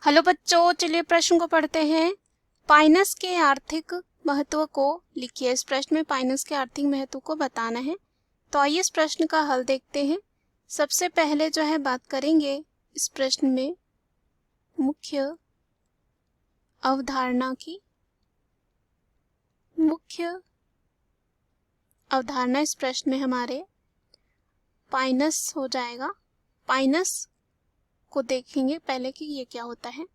Hello बच्चों, चलिए प्रश्न को पढ़ते हैं। पाइनस के आर्थिक महत्व को लिखिए। इस प्रश्न में पाइनस के आर्थिक महत्व को बताना है। तो आइए इस प्रश्न का हल देखते हैं। सबसे पहले जो है बात करेंगे इस प्रश्न में मुख्य अवधारणा की। मुख्य अवधारणा इस प्रश्न में हमारे पाइनस हो जाएगा। पाइनस को देखेंगे पहले कि ये क्या होता है।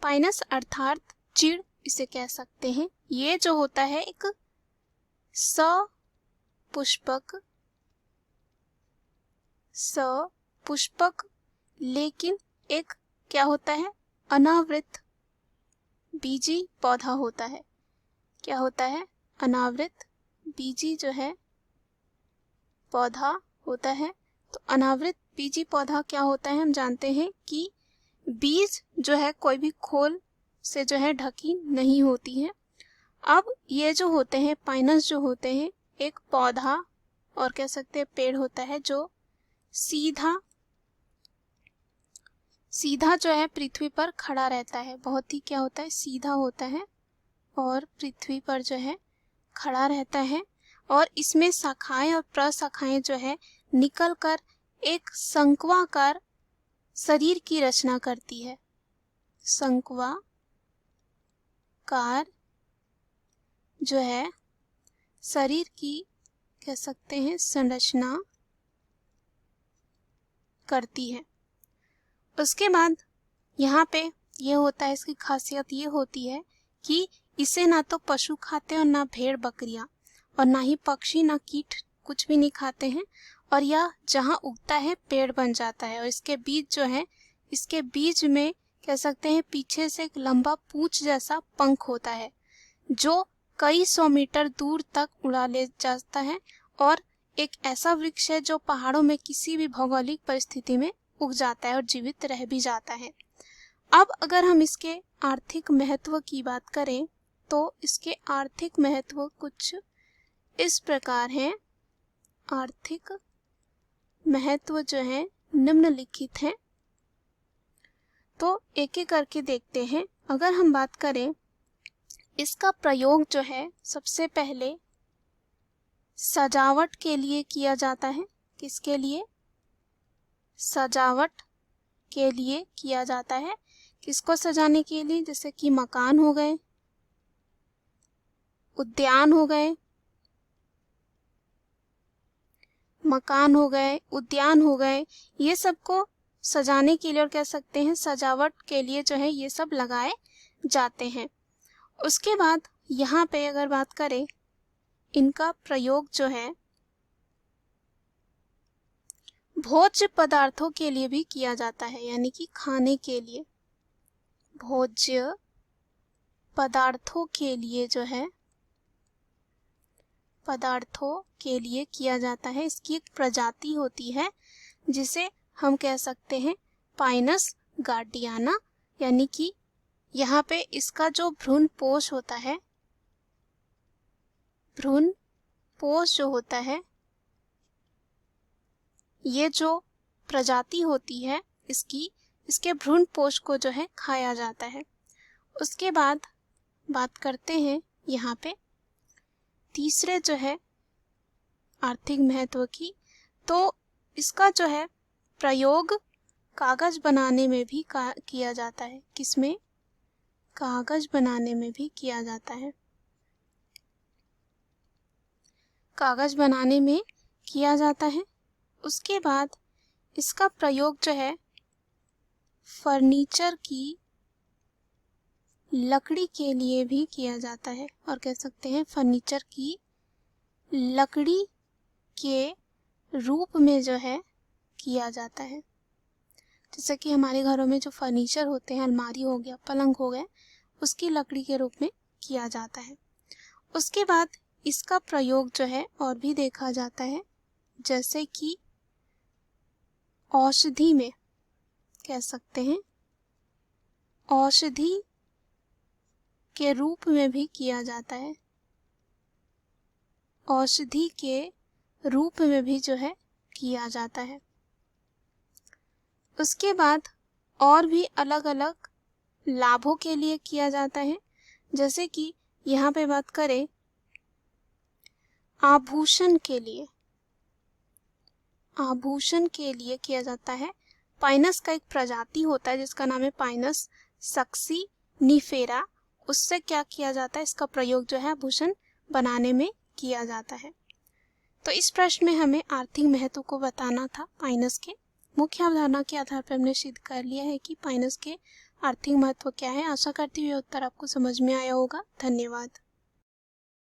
पाइनस अर्थात चीड़ इसे कह सकते हैं। ये जो होता है एक सपुष्पक लेकिन एक क्या होता है, अनावृत बीजी पौधा होता है। क्या होता है? अनावृत बीजी जो है पौधा होता है। तो अनावृत बीजी पौधा क्या होता है, हम जानते हैं कि बीज जो है कोई भी खोल से जो है ढकी नहीं होती है। अब ये जो होते हैं पाइनस जो होते हैं एक पौधा और कह सकते हैं पेड़ होता है जो सीधा जो है पृथ्वी पर खड़ा रहता है। बहुत ही क्या होता है, सीधा होता है और पृथ्वी पर जो है खड़ा रहता है। और इसमें शाखाएं और प्रशाखाएं जो है निकलकर एक शंक्वाकार शरीर की रचना करती है। शंक्वाकार जो है शरीर की कह सकते हैं संरचना करती है। उसके बाद यहाँ पे ये होता है, इसकी खासियत ये होती है कि इसे ना तो पशु खाते हैं और ना भेड़ बकरियां और ना ही पक्षी ना कीट कुछ भी नहीं खाते हैं। और यह जहाँ उगता है पेड़ बन जाता है। और इसके बीज जो है, इसके बीज में कह सकते हैं पीछे से एक लंबा पूंछ जैसा पंख होता है जो कई 100 मीटर दूर तक उड़ा ले जाता है। और एक ऐसा वृक्ष है जो पहाड़ों में किसी भी भौगोलिक परिस्थिति में उग जाता है और जीवित रह भी जाता है। अब अगर हम इसके आर्थिक महत्व की बात करें तो इसके आर्थिक महत्व कुछ इस प्रकार हैं। आर्थिक महत्व जो है निम्नलिखित है। तो एक एक करके देखते हैं। अगर हम बात करें इसका प्रयोग जो है सबसे पहले सजावट के लिए किया जाता है। किसके लिए? सजावट के लिए किया जाता है। किसको सजाने के लिए? जैसे कि मकान हो गए, उद्यान हो गए, उद्यान हो गए, ये सबको सजाने के लिए और कह सकते हैं सजावट के लिए जो है ये सब लगाए जाते हैं। उसके बाद यहाँ पे अगर बात करें इनका प्रयोग जो है भोज्य पदार्थों के लिए भी किया जाता है, यानी कि खाने के लिए। भोज्य पदार्थों के लिए जो है पदार्थों के लिए किया जाता है। इसकी एक प्रजाति होती है जिसे हम कह सकते हैं पाइनस गार्डियाना, यानी कि यहाँ पे इसका जो भ्रूणपोष होता है, भ्रूणपोष जो होता है, ये जो प्रजाति होती है इसके भ्रूणपोष को जो है खाया जाता है। उसके बाद बात करते हैं यहाँ पे तीसरे जो है आर्थिक महत्व की। तो इसका जो है प्रयोग कागज बनाने में भी किया जाता है। किसमें? कागज बनाने में भी किया जाता है। कागज बनाने में किया जाता है। उसके बाद इसका प्रयोग जो है फर्नीचर की लकड़ी के लिए भी किया जाता है। और कह सकते हैं फर्नीचर की लकड़ी के रूप में जो है किया जाता है। जैसे कि हमारे घरों में जो फर्नीचर होते हैं, अलमारी हो गया, पलंग हो गए, उसकी लकड़ी के रूप में किया जाता है। उसके बाद इसका प्रयोग जो है और भी देखा जाता है, जैसे कि औषधि में कह सकते हैं, औषधि के रूप में भी किया जाता है। औषधि के रूप में भी जो है किया जाता है। उसके बाद और भी अलग अलग लाभों के लिए किया जाता है। जैसे कि यहाँ पे बात करें आभूषण के लिए, आभूषण के लिए किया जाता है। पाइनस का एक प्रजाति होता है जिसका नाम है पाइनस सक्सिनिफेरा, उससे क्या किया जाता है, इसका प्रयोग जो है आभूषण बनाने में किया जाता है। तो इस प्रश्न में हमें आर्थिक महत्व को बताना था पाइनस के। मुख्य अवधारणा के आधार पर हमने सिद्ध कर लिया है कि पाइनस के आर्थिक महत्व क्या है। आशा करती हूँ उत्तर आपको समझ में आया होगा। धन्यवाद।